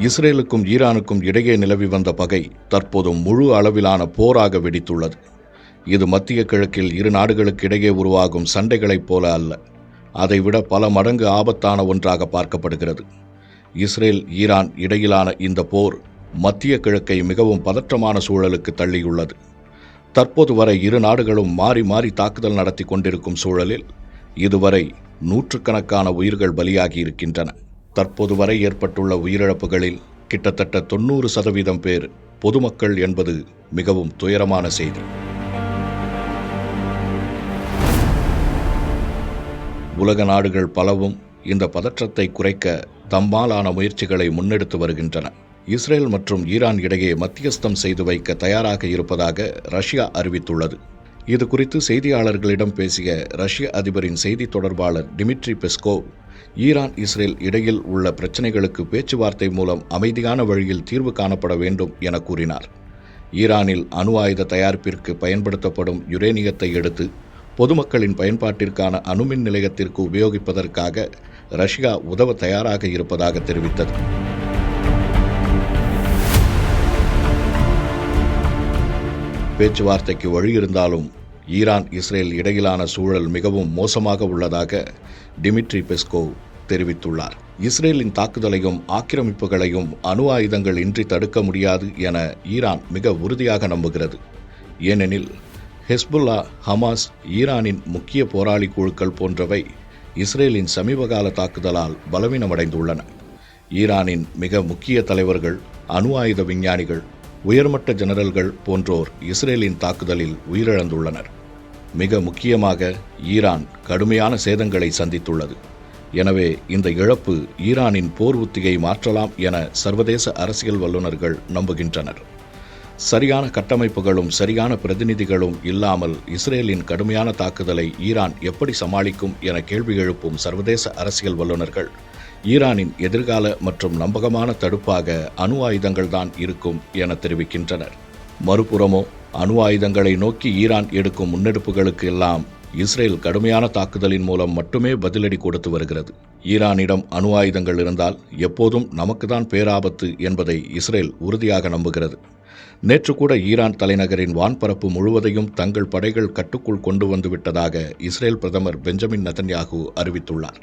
இஸ்ரேலுக்கும் ஈரானுக்கும் இடையே நிலவி வந்த பகை தற்போது முழு அளவிலான போராக வெடித்துள்ளது. இது மத்திய கிழக்கில் இரு நாடுகளுக்கு இடையே உருவாகும் சண்டைகளைப் போல அல்ல, அதைவிட பல மடங்கு ஆபத்தான ஒன்றாக பார்க்கப்படுகிறது. இஸ்ரேல் ஈரான் இடையிலான இந்த போர் மத்திய கிழக்கை மிகவும் பதற்றமான சூழலுக்கு தள்ளியுள்ளது. தற்போது வரை இரு நாடுகளும் மாறி மாறி தாக்குதல் நடத்தி கொண்டிருக்கும் சூழலில் இதுவரை நூற்றுக்கணக்கான உயிர்கள் பலியாகி இருக்கின்றன. தற்போது வரை ஏற்பட்டுள்ள உயிரிழப்புகளில் கிட்டத்தட்ட 90% பேர் பொதுமக்கள் என்பது மிகவும் துயரமான செய்தி. உலக நாடுகள் பலவும் இந்த பதற்றத்தை குறைக்க தம்மாலான முயற்சிகளை முன்னெடுத்து வருகின்றன. இஸ்ரேல் மற்றும் ஈரான் இடையே மத்தியஸ்தம் செய்து வைக்க தயாராக இருப்பதாக ரஷ்யா அறிவித்துள்ளது. இது குறித்து செய்தியாளர்களிடம் பேசிய ரஷ்ய அதிபரின் செய்தி தொடர்பாளர் டிமிட்ரி பெஸ்கோவ், ஈரான் இஸ்ரேல் இடையில் உள்ள பிரச்சினைகளுக்கு பேச்சுவார்த்தை மூலம் அமைதியான வழியில் தீர்வு காணப்பட வேண்டும் என கூறினார். ஈரானில் அணு ஆயுத தயாரிப்பிற்கு பயன்படுத்தப்படும் யுரேனியத்தை எடுத்து பொதுமக்களின் பயன்பாட்டிற்கான அணுமின் நிலையத்திற்கு உபயோகிப்பதற்காக ரஷ்யா உதவ தயாராக இருப்பதாக தெரிவித்தது. பேச்சுவார்த்தைக்கு வழி இருந்தாலும் ஈரான் இஸ்ரேல் இடையிலான சூழல் மிகவும் மோசமாக உள்ளதாக டிமிட்ரி பெஸ்கோவ் தெரிவித்துள்ளார். இஸ்ரேலின் தாக்குதலையும் ஆக்கிரமிப்புகளையும் அணு ஆயுதங்கள் இன்றி தடுக்க முடியாது என ஈரான் மிக உறுதியாக நம்புகிறது. ஏனெனில் ஹெஸ்புல்லா, ஹமாஸ், ஈரானின் முக்கிய போராளி குழுக்கள் போன்றவை இஸ்ரேலின் சமீபகால தாக்குதலால் பலவீனமடைந்துள்ளன. ஈரானின் மிக முக்கிய தலைவர்கள், அணு ஆயுத விஞ்ஞானிகள், உயர்மட்ட ஜெனரல்கள் போன்றோர் இஸ்ரேலின் தாக்குதலில் உயிரிழந்துள்ளனர். மிக முக்கியமாக ஈரான் கடுமையான சேதங்களை சந்தித்துள்ளது. எனவே இந்த இழப்பு ஈரானின் போர் உத்தியை மாற்றலாம் என சர்வதேச அரசியல் வல்லுநர்கள் நம்புகின்றனர். சரியான கட்டமைப்புகளும் சரியான பிரதிநிதிகளும் இல்லாமல் இஸ்ரேலின் கடுமையான தாக்குதலை ஈரான் எப்படி சமாளிக்கும் என கேள்வி எழுப்பும் சர்வதேச அரசியல் வல்லுநர்கள் ஈரானின் எதிர்கால மற்றும் நம்பகமான தடுப்பாக அணு ஆயுதங்கள் தான் இருக்கும் என தெரிவிக்கின்றனர். மறுபுறமோ அணு ஆயுதங்களை நோக்கி ஈரான் எடுக்கும் முன்னெடுப்புகளுக்கு எல்லாம் இஸ்ரேல் கடுமையான தாக்குதலின் மூலம் மட்டுமே பதிலடி கொடுத்து வருகிறது. ஈரானிடம் அணு ஆயுதங்கள் இருந்தால் எப்போதும் நமக்குதான் பேராபத்து என்பதை இஸ்ரேல் உறுதியாக நம்புகிறது. நேற்று கூட ஈரான் தலைநகரின் வான்பரப்பு முழுவதையும் தங்கள் படைகள் கட்டுக்குள் கொண்டு வந்து விட்டதாக இஸ்ரேல் பிரதமர் பெஞ்சமின் நெதன்யாகு அறிவித்துள்ளார்.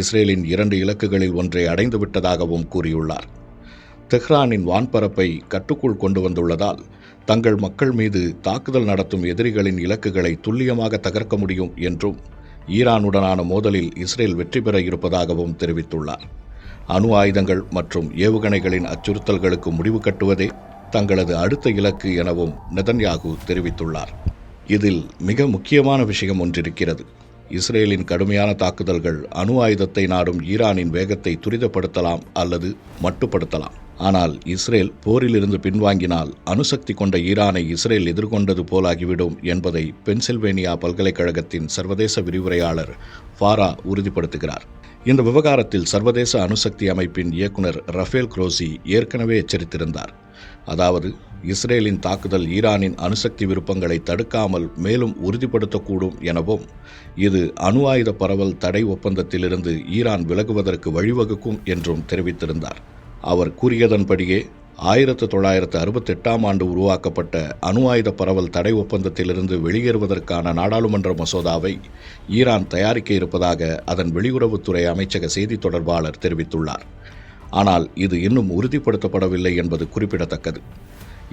இஸ்ரேலின் 2 இலக்குகளில் ஒன்றை அடைந்து விட்டதாகவும் கூறியுள்ளார். தெஹ்ரானின் வான்பரப்பை கட்டுக்குள் கொண்டு வந்துள்ளதால் தங்கள் மக்கள் மீது தாக்குதல் நடத்தும் எதிரிகளின் இலக்குகளை துல்லியமாக தகர்க்க முடியும் என்றும், ஈரானுடனான மோதலில் இஸ்ரேல் வெற்றி பெற இருப்பதாகவும் தெரிவித்துள்ளார். அணு ஆயுதங்கள் மற்றும் ஏவுகணைகளின் அச்சுறுத்தல்களுக்கு முடிவு கட்டுவதே தங்களது அடுத்த இலக்கு எனவும் நெதன்யாகு தெரிவித்துள்ளார். இதில் மிக முக்கியமான விஷயம் ஒன்றிருக்கிறது. இஸ்ரேலின் கடுமையான தாக்குதல்கள் அணு ஆயுதத்தை நாடும் ஈரானின் வேகத்தை துரிதப்படுத்தலாம் அல்லது மட்டுப்படுத்தலாம். ஆனால் இஸ்ரேல் போரிலிருந்து பின்வாங்கினால் அணுசக்தி கொண்ட ஈரானை இஸ்ரேல் எதிர்கொண்டது போலாகிவிடும் என்பதை பென்சில்வேனியா பல்கலைக்கழகத்தின் சர்வதேச விரிவுரையாளர் ஃபாரா உறுதிப்படுத்துகிறார். இந்த விவகாரத்தில் சர்வதேச அணுசக்தி அமைப்பின் இயக்குனர் ரஃபேல் குரோசி ஏற்கனவே எச்சரித்திருந்தார். அதாவது, இஸ்ரேலின் தாக்குதல் ஈரானின் அணுசக்தி விருப்பங்களை தடுக்காமல் மேலும் உறுதிப்படுத்தக்கூடும் எனவும், இது அணு ஆயுத பரவல் தடை ஒப்பந்தத்திலிருந்து ஈரான் விலகுவதற்கு வழிவகுக்கும் என்றும் தெரிவித்திருந்தார். அவர் கூறியதன்படியே 1968ஆம் ஆண்டு உருவாக்கப்பட்ட அணு ஆயுத பரவல் தடை ஒப்பந்தத்திலிருந்து வெளியேறுவதற்கான நாடாளுமன்ற மசோதாவை ஈரான் தயாரிக்க இருப்பதாக அதன் வெளியுறவுத்துறை அமைச்சக செய்தி தொடர்பாளர் தெரிவித்துள்ளார். ஆனால் இது இன்னும் உறுதிப்படுத்தப்படவில்லை என்பது குறிப்பிடத்தக்கது.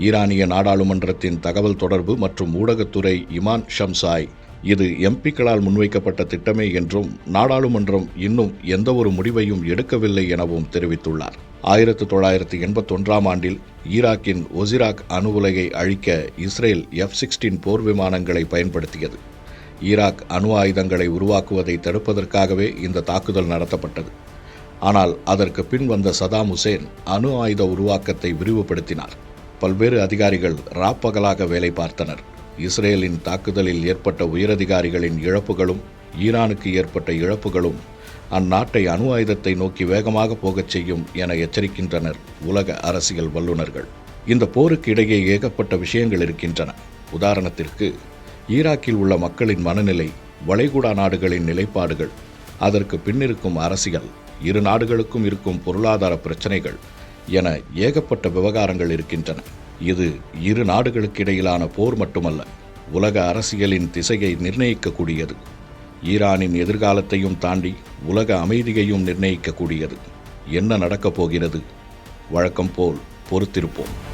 ஈரானிய நாடாளுமன்றத்தின் தகவல் தொடர்பு மற்றும் ஊடகத்துறை இமான் ஷம்சாய், இது எம்பிக்களால் முன்வைக்கப்பட்ட திட்டமே என்றும் நாடாளுமன்றம் இன்னும் எந்தவொரு முடிவையும் எடுக்கவில்லை எனவும் தெரிவித்துள்ளார். 1981ஆம் ஆண்டில் ஈராக்கின் ஒசிராக் அணு உலையை அழிக்க இஸ்ரேல் F-16 போர் விமானங்களை பயன்படுத்தியது. ஈராக் அணு ஆயுதங்களை உருவாக்குவதை தடுப்பதற்காகவே இந்த தாக்குதல் நடத்தப்பட்டது. ஆனால் அதற்கு பின் வந்த சதாம் ஹுசேன் அணு ஆயுத உருவாக்கத்தை விரிவுபடுத்தினார். பல்வேறு அதிகாரிகள் ராப்பகலாக வேலை பார்த்தனர். இஸ்ரேலின் தாக்குதலில் ஏற்பட்ட உயரதிகாரிகளின் இழப்புகளும் ஈரானுக்கு ஏற்பட்ட இழப்புகளும் அந்நாட்டை அணு ஆயுதத்தை நோக்கி வேகமாக போகச் செய்யும் என எச்சரிக்கின்றனர் உலக அரசியல் வல்லுநர்கள். இந்த போருக்கு இடையே ஏகப்பட்ட விஷயங்கள் இருக்கின்றன. உதாரணத்திற்கு, ஈராக்கில் உள்ள மக்களின் மனநிலை, வளைகுடா நாடுகளின் நிலைப்பாடுகள், அதற்கு பின்னிருக்கும் அரசியல், இரு நாடுகளுக்கும் இருக்கும் பொருளாதார பிரச்சனைகள், என ஏகப்பட்ட விவகாரங்கள் இருக்கின்றன. இது இரு நாடுகளுக்கு இடையிலான போர் மட்டுமல்ல, உலக அரசியலின் திசையை நிர்ணயிக்கக்கூடியது. ஈரானின் எதிர்காலத்தையும் தாண்டி உலக அமைதியையும் நிர்ணயிக்கக்கூடியது. என்ன நடக்கப் போகிறது? வழக்கம் போல் பொறுத்திருப்போம்.